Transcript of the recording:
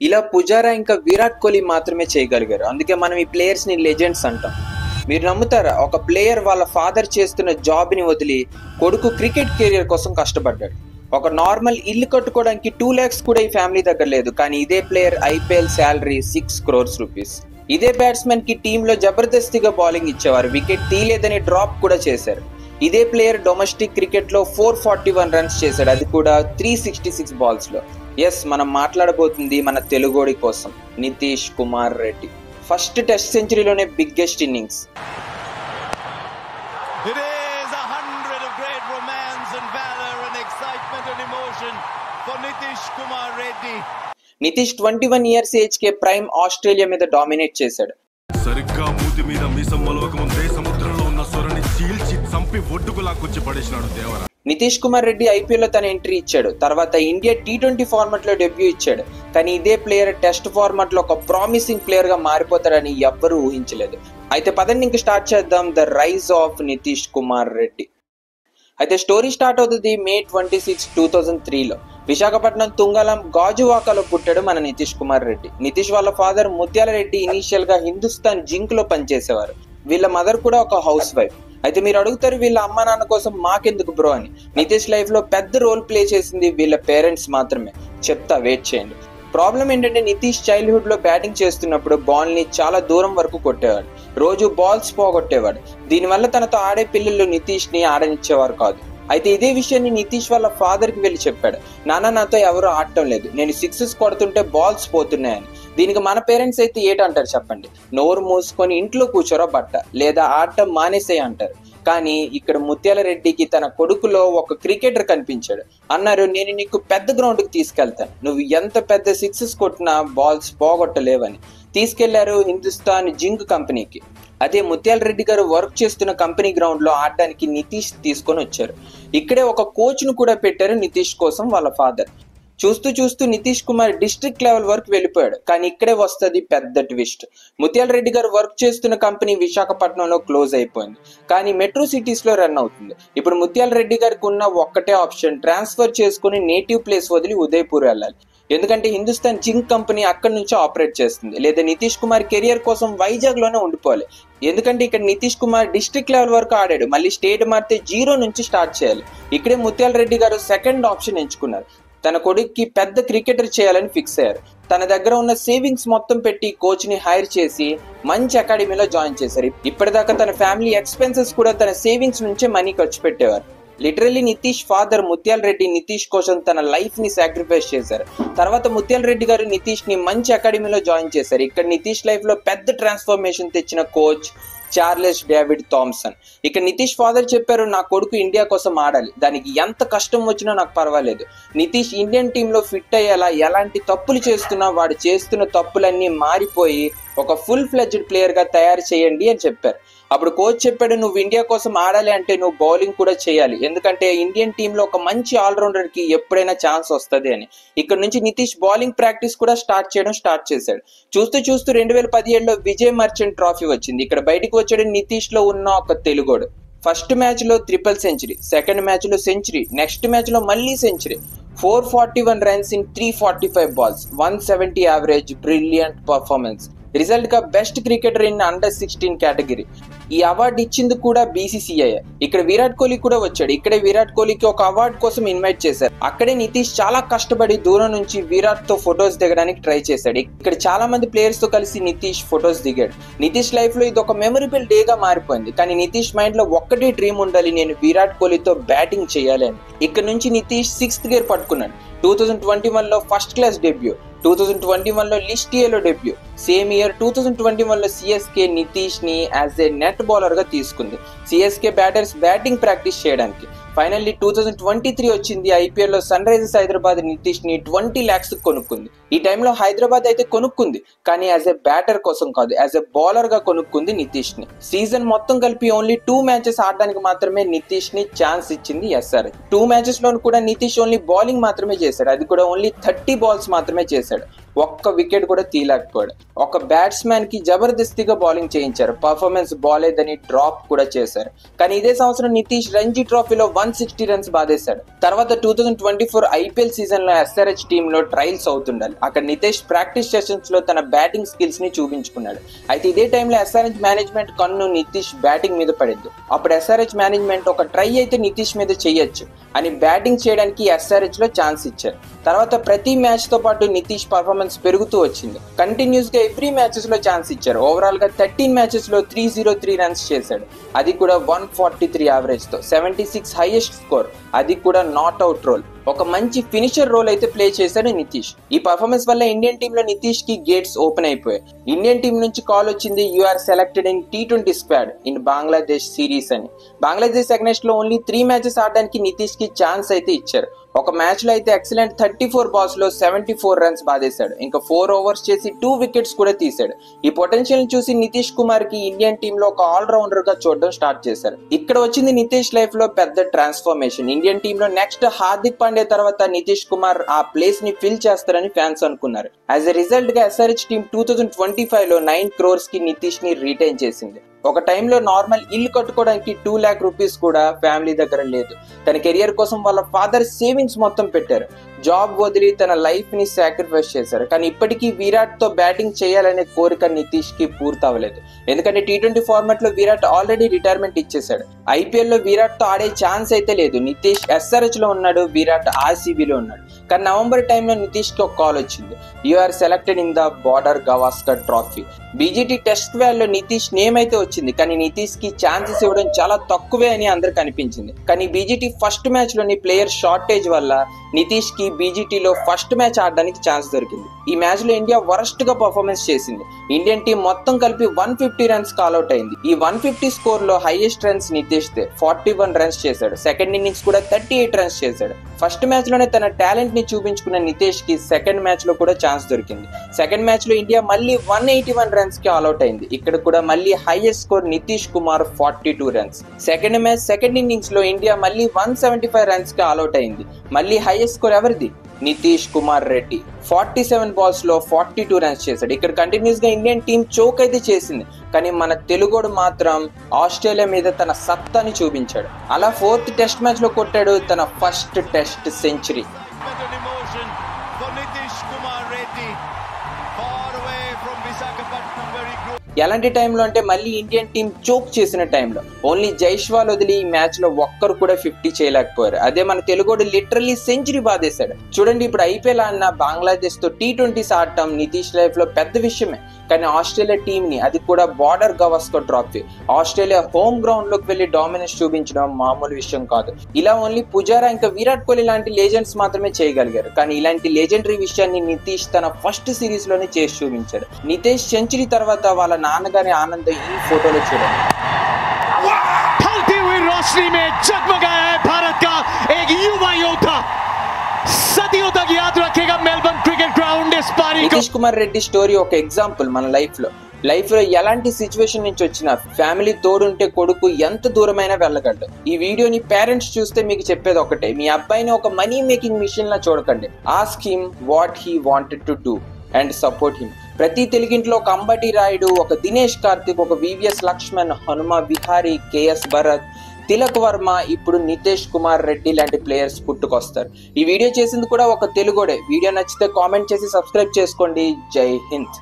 ఇలా పుజారా ఇంకా విరాట్ కోహ్లీ మాత్రమే చేయగలిగారు. అందుకే మనం ఈ ప్లేయర్స్ ని లెజెండ్స్ అంటాం. మీరు నమ్ముతారా, ఒక ప్లేయర్ వాళ్ళ ఫాదర్ చేస్తున్న జాబ్ ని వదిలి కొడుకు క్రికెట్ కెరియర్ కోసం కష్టపడ్డాడు. ఒక నార్మల్ ఇల్లు కట్టుకోవడానికి 2 lakhs కూడా ఈ ఫ్యామిలీ దగ్గర లేదు. కానీ ఇదే player IPL salary 6 crores rupees. ఇదే బ్యాట్స్మెన్ కి టీమ్ లో జబర్దస్తిగా బౌలింగ్ ఇచ్చేవారు, వికెట్ తీయలేదని డ్రాప్ కూడా చేశారు. ఇదే ప్లేయర్ డొమెస్టిక్ క్రికెట్ లో 441 runs చేశాడు, అది కూడా 366 balls లో. ఎస్, మనం మాట్లాడబోతుంది మన తెలుగోడి కోసం, నితీష్ కుమార్ రెడ్డి. ఫస్ట్ టెస్ట్ సెంచరీలోనే biggest innings. Nitish 21 years age కే ప్రైమ్ ఆస్ట్రేలియా మీద డామినేట్ చేశాడు. సరిగ్గా మూతి మీద మీసం మొలవక ముందే సముద్రంలో ఉన్న సొరని చీల్చి చంపి ఒడ్డుకు లాక్కొచ్చి పడేసినాడు దేవరా. నితీష్ కుమార్ రెడ్డి IPL లో తన ఎంట్రీ ఇచ్చాడు. తర్వాత ఇండియా T20 ఫార్మాట్ లో డెబ్యూ ఇచ్చాడు. కానీ ఇదే ప్లేయర్ టెస్ట్ ఫార్మాట్ లో ఒక ప్రామిసింగ్ ప్లేయర్ గా మారిపోతాడని ఎవ్వరూ ఊహించలేదు. అయితే పదండి ఇంక స్టార్ట్ చేద్దాం the rise of Nitish Kumar Reddy. అయితే స్టోరీ స్టార్ట్ అవుతుంది May 26, 2003లో. విశాఖపట్నం తుంగలం గాజువాకలో పుట్టాడు మన నితీష్ కుమార్ రెడ్డి. నితీష్ వాళ్ళ ఫాదర్ ముత్యాల రెడ్డి ఇనీషియల్ గా హిందుస్థాన్ జింక్ లో పనిచేసేవారు. వీళ్ళ మదర్ కూడా ఒక హౌస్ వైఫ్. అయితే మీరు అడుగుతారు, వీళ్ళ అమ్మ నాన్న కోసం మాకెందుకు బ్రో అని. నితీష్ లైఫ్ లో పెద్ద రోల్ ప్లే చేసింది వీళ్ళ పేరెంట్స్ మాత్రమే. చెప్తా, వెయిట్ చేయండి. ప్రాబ్లం ఏంటంటే నితీష్ చైల్డ్హుడ్ లో బ్యాటింగ్ చేస్తున్నప్పుడు బాల్ ని చాలా దూరం వరకు కొట్టేవాడు. రోజు బాల్స్ పోగొట్టేవాడు. దీనివల్ల తనతో ఆడే పిల్లలు నితీష్ ని ఆడనిచ్చేవారు కాదు. అయితే ఇదే విషయాన్ని నితీష్ వాళ్ళ ఫాదర్ కి వెళ్ళి చెప్పాడు. నాన్న, నాతో ఎవరు ఆడటం లేదు, నేను 6s కొడుతుంటే బాల్స్ పోతున్నాయని. దీనికి మన పేరెంట్స్ అయితే ఏంటంటారు చెప్పండి? నోరు మూసుకొని ఇంట్లో కూర్చోరో బట్ట, లేదా ఆడటం మానేసే అంటారు. కానీ ఇక్కడ ముత్యాల రెడ్డికి తన కొడుకులో ఒక క్రికెటర్ కనిపించాడు. అన్నారు, నేను నీకు పెద్ద గ్రౌండ్ కి తీసుకెళ్తాను, నువ్వు ఎంత పెద్ద 6s కొట్టినా బాల్స్ పోగొట్టలేవని. తీసుకెళ్లారు హిందుస్థాన్ జింక్ కంపెనీకి. అదే ముత్యాల రెడ్డి గారు వర్క్ చేస్తున్న కంపెనీ గ్రౌండ్ లో ఆడడానికి నితీష్ తీసుకొని వచ్చారు. ఇక్కడే ఒక కోచ్ ను కూడా పెట్టారు నితీష్ కోసం వాళ్ళ ఫాదర్. చూస్తూ చూస్తూ నితీష్ కుమార్ డిస్ట్రిక్ట్ లెవెల్ వరకు వెళ్ళిపోయాడు. కానీ ఇక్కడే వస్తుంది పెద్ద ట్విస్ట్. ముత్యాల రెడ్డి గారు వర్క్ చేస్తున్న కంపెనీ విశాఖపట్నంలో క్లోజ్ అయిపోయింది, కానీ మెట్రో సిటీస్ లో రన్ అవుతుంది. ఇప్పుడు ముత్యాల రెడ్డి గారికి ఉన్న ఒక్కటే ఆప్షన్, ట్రాన్స్ఫర్ చేసుకుని నేటివ్ ప్లేస్ వదిలి ఉదయపూర్ వెళ్ళాలి. ఎందుకంటే హిందుస్థాన్ జింక్ కంపెనీ అక్కడి నుంచి ఆపరేట్ చేస్తుంది. లేదా నితీష్ కుమార్ కెరియర్ కోసం వైజాగ్ లోనే ఉండిపోవాలి. ఎందుకంటే ఇక్కడ నితీష్ కుమార్ డిస్ట్రిక్ట్ లెవెల్ వరకు ఆడాడు, మళ్ళీ స్టేట్ మారితే 0 నుంచి స్టార్ట్ చేయాలి. ఇక్కడే ముత్యాల రెడ్డి గారు సెకండ్ ఆప్షన్ ఎంచుకున్నారు. తన కొడుక్కి పెద్ద క్రికెటర్ చేయాలని ఫిక్స్ అయ్యారు. తన దగ్గర ఉన్న సేవింగ్స్ మొత్తం పెట్టి కోచ్ ని హైర్ చేసి మంచి అకాడమీలో జాయిన్ చేశారు. ఇప్పటిదాకా తన ఫ్యామిలీ ఎక్స్పెన్సెస్ కూడా తన సేవింగ్స్ నుంచే మనీ ఖర్చు పెట్టేవారు. లిటరల్లీ నితీష్ ఫాదర్ ముత్యాల రెడ్డి నితీష్ కోసం తన లైఫ్ ని సాక్రిఫైస్ చేశారు. తర్వాత ముత్యాల రెడ్డి గారు నితీష్ ని మంచి అకాడమీలో జాయిన్ చేశారు. ఇక్కడ నితీష్ లైఫ్ లో పెద్ద ట్రాన్స్ఫర్మేషన్ తెచ్చిన కోచ్ చార్లెస్ డేవిడ్ థామ్సన్. ఇక నితీష్ ఫాదర్ చెప్పారు, నా కొడుకు ఇండియా కోసం ఆడాలి, దానికి ఎంత కష్టం వచ్చినా నాకు పర్వాలేదు. నితీష్ ఇండియన్ టీమ్ లో ఫిట్ అయ్యేలా ఎలాంటి తప్పులు చేస్తున్నా వాడు చేస్తున్న తప్పులన్నీ మారిపోయి ఒక ఫుల్ ఫ్లెడ్జ్డ్ ప్లేయర్ గా తయారు చేయండి అని చెప్పారు. అప్పుడు కోచ్ చెప్పాడు, నువ్వు ఇండియా కోసం ఆడాలి అంటే నువ్వు బౌలింగ్ కూడా చేయాలి, ఎందుకంటే ఇండియన్ టీమ్ లో ఒక మంచి ఆల్రౌండర్ కి ఎప్పుడైనా ఛాన్స్ వస్తుంది అని. ఇక్కడ నుంచి నితీష్ బౌలింగ్ ప్రాక్టీస్ కూడా స్టార్ట్ చేశాడు. చూస్తూ చూస్తూ 2017లో విజయ్ మర్చెంట్ ట్రోఫీ వచ్చింది. ఇక్కడ బయటకు వచ్చాడు నితీష్ లో ఉన్న ఒక తెలుగోడు. ఫస్ట్ మ్యాచ్ లో 3 సెంచరీ, సెకండ్ మ్యాచ్ లో సెంచరీ, నెక్స్ట్ మ్యాచ్ లో మళ్ళీ century. 441 runs in 345 balls, 170 average, brilliant performance. Result గా best cricketer in under 16 category. ఈ అవార్డు ఇచ్చింది కూడా BCCI. ఇక్కడ విరాట్ కోహ్లీ కూడా వచ్చాడు. ఇక్కడే విరాట్ కోహ్లీకి ఒక అవార్డు కోసం ఇన్వైట్ చేశారు. అక్కడే నితీష్ చాలా కష్టపడి దూరం నుంచి విరాట్ తో ఫొటోస్ దిగడానికి ట్రై చేశాడు. ఇక్కడ చాలా మంది ప్లేయర్స్ తో కలిసి నితీష్ ఫొటోస్ దిగాడు. నితీష్ లైఫ్ లో ఇది ఒక మెమరబుల్ డే గా మారిపోయింది. కానీ నితీష్ మైండ్ లో ఒక్కటే డ్రీమ్ ఉండాలి, నేను విరాట్ కోహ్లీతో బ్యాటింగ్ చేయాలి అని. ఇక్కడ నుంచి నితీష్ 6th గేర్ పట్టుకున్నాడు. 2021లో ఫస్ట్ క్లాస్ డెబ్యూ, 2021లో లిస్ట్ ఏలో డెబ్యూ. సేమ్ ఇయర్ 2021లో CSK నితీష్ ని యాజ్ ఏ నెట్ బౌలర్ గా తీసుకుంది. CSK బ్యాటర్స్ బ్యాటింగ్ ప్రాక్టీస్ చేయడానికి. ఫైనల్లీ 2023 వచ్చింది. IPL లో సన్ రైజర్స్ హైదరాబాద్ నితీష్ ని 20 lakhs కొనుక్కుంది. ఈ టైంలో హైదరాబాద్ అయితే కొనుక్కుంది, కానీ యాజ్ ఏ బ్యాటర్ కోసం కాదు, యాజ్ ఏ బౌలర్ గా కొనుక్కుంది నితీష్ ని. సీజన్ మొత్తం కలిపి ఓన్లీ 2 matches ఆడడానికి మాత్రమే నితీష్ ని ఛాన్స్ ఇచ్చింది SR. 2 matches లో కూడా నితీష్ ఓన్లీ బౌలింగ్ మాత్రమే చేశాడు, అది కూడా ఓన్లీ 30 balls మాత్రమే చేశాడు. ఒక్క వికెట్ కూడా తీయలేకపోయాడు. ఒక బ్యాట్స్మెన్ కి జబర్దస్తిగా బౌలింగ్ చేయించారు, పర్ఫార్మెన్స్ బాలేదని డ్రాప్ కూడా చేశారు. కానీ ఇదే సంవత్సరం నితీష్ రంజీ ట్రోఫీలో 160 రన్స్ బాధేశాడు. తర్వాత 2024 ఐపీఎల్ సీజన్ లో ఎస్ఆర్హెచ్ టీమ్ లో ట్రయల్స్ అవుతుండాలి. అక్కడ నితీష్ ప్రాక్టీస్ సెషన్స్ లో తన బ్యాటింగ్ స్కిల్స్ ని చూపించుకున్నాడు. అయితే ఇదే టైంలో ఎస్ఆర్హెచ్ మేనేజ్మెంట్ కన్ను నితీష్ బ్యాటింగ్ మీద పడింది. అప్పుడు ఎస్ఆర్హెచ్ మేనేజ్మెంట్ ఒక ట్రై అయితే నితీష్ మీద చేయొచ్చు అని బ్యాటింగ్ చేయడానికి ఎస్ఆర్హెచ్ లో ఛాన్స్ ఇచ్చారు. తర్వాత ప్రతి మ్యాచ్ తో పాటు నితీష్ పర్ఫార్మెన్స్ పెరుగుతూ వచ్చింది. కంటిన్యూస్ గా ఎవ్రీ మ్యాచెస్ లో ఛాన్స్ ఇచ్చారు. ఓవరాల్ గా 13 మ్యాచెస్ లో 303 రన్స్ చేశాడు, అది కూడా 143 యావరేజ్ తో. 76 హైయెస్ట్ స్కోర్, అది కూడా నాట్ అవుట్ రోల్. ఒక మంచి ఫినిషర్ రోల్ అయితే ప్లే చేశాడు నితీష్. ఈ పర్ఫార్మెన్స్ వల్ల ఇండియన్ టీమ్ లో నితీష్ కి గేట్స్ ఓపెన్ అయిపోయాయి. ఇండియన్ టీం నుంచి కాల్ వచ్చింది, you are selected in T20 squad in Bangladesh series అని. బంగ్లాదేశ్ అగైన్స్ట్ లో ఓన్లీ 3 మ్యాచెస్ ఆడడానికి నితీష్ కి ఛాన్స్ అయితే ఇచ్చారు. ఒక మ్యాచ్ లో అయితే ఎక్సలెంట్ 34 బాల్స్ లో 74 రన్స్ బాధేశాడు. ఇంకా 4 ఓవర్స్ చేసి 2 వికెట్స్ కూడా తీశాడు. ఈ పొటెన్షియల్ చూసి నితీష్ కుమార్ కి ఇండియన్ టీమ్ లో ఒక ఆల్ రౌండర్ గా చూడడం స్టార్ట్ చేశారు. ఇక్కడ వచ్చింది నితీష్ లైఫ్ లో పెద్ద ట్రాన్స్ఫర్మేషన్. ఇండియన్ టీమ్ లో నెక్స్ట్ హార్దిక్ పాండ్యా తర్వాత నితీష్ కుమార్ ఆ ప్లేస్ ని ఫిల్ చేస్తారని ఫ్యాన్స్ అనుకున్నారు. యాజ్ ఎ రిజల్ట్ గా ఎస్ఆర్హెచ్ టీమ్ 2025 లో 9 crores కి నితీష్ ని రిటైన్ చేసింది. ఒక టైంలో నార్మల్ ఇల్లు కట్టుకోవడానికి 2 lakh రూపీస్ కూడా ఫ్యామిలీ దగ్గర లేదు. తన కెరియర్ కోసం వాళ్ళ ఫాదర్ సేవింగ్స్ మొత్తం పెట్టారు. జాబ్ వదిలి తన లైఫ్ ని సాక్రిఫైస్ చేశారు. కానీ ఇప్పటికీ విరాట్ తో బ్యాటింగ్ చేయాలనే కోరిక నితీష్ కి పూర్తి అవ్వలేదు. ఎందుకంటే T20 ఫార్మాట్ లో విరాట్ ఆల్రెడీ రిటైర్మెంట్ ఇచ్చేశాడు. ఐపీఎల్ లో విరాట్ తో ఆడే ఛాన్స్ అయితే లేదు. నితీష్ ఎస్ఆర్హెచ్ లో ఉన్నాడు, విరాట్ ఆర్సీబీలో ఉన్నాడు. కానీ నవంబర్ టైంలో నితీష్ కి ఒక కాల్ వచ్చింది, you are selected in the border Gavaskar trophy. BGT test squad లో నితీష్ నేమ్ అయితే వచ్చింది, కానీ నితీష్ కి ఛాన్సెస్ ఇవ్వడం చాలా తక్కువే అని అందరికి అనిపించింది. కానీ బీజీటీ ఫస్ట్ మ్యాచ్ లోని ప్లేయర్ షార్టేజ్ వల్ల నితీష్ కి బీజీటీలో ఫస్ట్ మ్యాచ్ ఆడడానికి ఛాన్స్ దొరికింది. ఈ మ్యాచ్ లో ఇండియా వరస్ట్ గా పర్ఫార్మెన్స్ చేసింది. ఇండియన్ టీం మొత్తం కలిపి 150 రన్స్ కాల్అౌట్ అయింది. ఈ 150 స్కోర్ లో highest runs Nitish they 41 runs చేశాడు. సెకండ్ ఇన్నింగ్స్ కూడా 38 రన్స్ చేశాడు. ఫస్ట్ మ్యాచ్ లోనే తన టాలెంట్ ని చూపించుకున్న నితీష్ కి సెకండ్ మ్యాచ్ లో కూడా ఛాన్స్ దొరికింది. సెకండ్ మ్యాచ్ లో ఇండియా మళ్ళీ 181 రన్స్ కి ఆల్అౌట్ అయింది. ఇక్కడ కూడా మళ్ళీ highest score Nitish Kumar 42 runs. Second match second innings లో ఇండియా మళ్ళీ 175 రన్స్ కి ఆల్అౌట్ అయింది. మళ్ళీ హైయెస్ట్ స్కోర్ ఎవరిది? నితీష్ కుమార్ రెడ్డి 47 బాల్స్ లో 42 రన్స్ చేశాడు. ఇక్కడ కంటిన్యూస్ గా ఇండియన్ టీం చోక్ అయితే చేసింది, కానీ మన తెలుగోడు మాత్రం ఆస్ట్రేలియా మీద తన సత్తాని చూపించాడు. అలా 4th టెస్ట్ మ్యాచ్ లో కొట్టాడు తన ఫస్ట్ టెస్ట్ సెంచరీ. ఎలాంటి టైంలో అంటే మళ్ళీ ఇండియన్ టీం చోక్ చేసిన టైంలో. ఓన్లీ జైస్వాల్ వదిలి ఈ మ్యాచ్ లో ఒక్కరు కూడా 50 చేయలేకపోయారు. అదే మన తెలుగోడు లిటరల్లీ సెంచరీ బాధేశాడు. చూడండి, ఇప్పుడు ఐపీఎల్ అన్న బంగ్లాదేశ్ తో T20s ఆడటం నితీష్ లైఫ్ లో పెద్ద విషయమే. కానీ ఆస్ట్రేలియా టీం ని, అది కూడా border Gavaskar trophy, Australia home ground లోకి వెళ్లి డామినెన్స్ చూపించడం మామూలు విషయం కాదు. ఇలా ఓన్లీ పుజారా ఇంకా విరాట్ కోహ్లీ లాంటి లెజెండ్స్ మాత్రమే చేయగలిగారు. కానీ ఇలాంటి లెజెండరీ విషయాన్ని నితీష్ తన ఫస్ట్ సిరీస్ లోనే చేసి చూపించాడు. నితీష్ సెంచరీ తర్వాత వాళ్ళ నాన్నగారి ఆనందం ఈ ఫోటోలో చూడండి. रोशनी में जगमगाया है भारत का एक युवा योद्धा, सदियों तक याद रखेगा मेलबर्न क्रिकेट ग्राउंड इस पारी को. నితీష్ కుమార్ రెడ్డి స్టోరీ ఒక ఎగ్జాంపుల్. మన లైఫ్ లో ఎలాంటి సిచ్యువేషన్ నుంచి వచ్చినా ఫ్యామిలీ తోడుంటే కొడుకు ఎంత దూరమైనా వెళ్ళగలడు. ఈ వీడియోని పేరెంట్స్ చూస్తే మీకు చెప్పేది ఒకటే, మీ అబ్బాయిని ఒక మనీ మేకింగ్ మిషన్ లా చూడకండి. Ask him what he wanted to do and support him. ప్రతి తెలుగింట్లో ఒక అంబటి రాయుడు, ఒక దినేష్ కార్తిక్, ఒక వివిఎస్ లక్ష్మణ్, హనుమ విహారీ, కేఎస్ భరత్, తిలక్ వర్మ, ఇప్పుడు నితీష్ కుమార్ రెడ్డి లాంటి ప్లేయర్స్ పుట్టుకొస్తారు. ఈ వీడియో చేసింది కూడా ఒక తెలుగోడే. వీడియో నచ్చితే కామెంట్ చేసి సబ్స్క్రైబ్ చేసుకోండి. జై హింద్.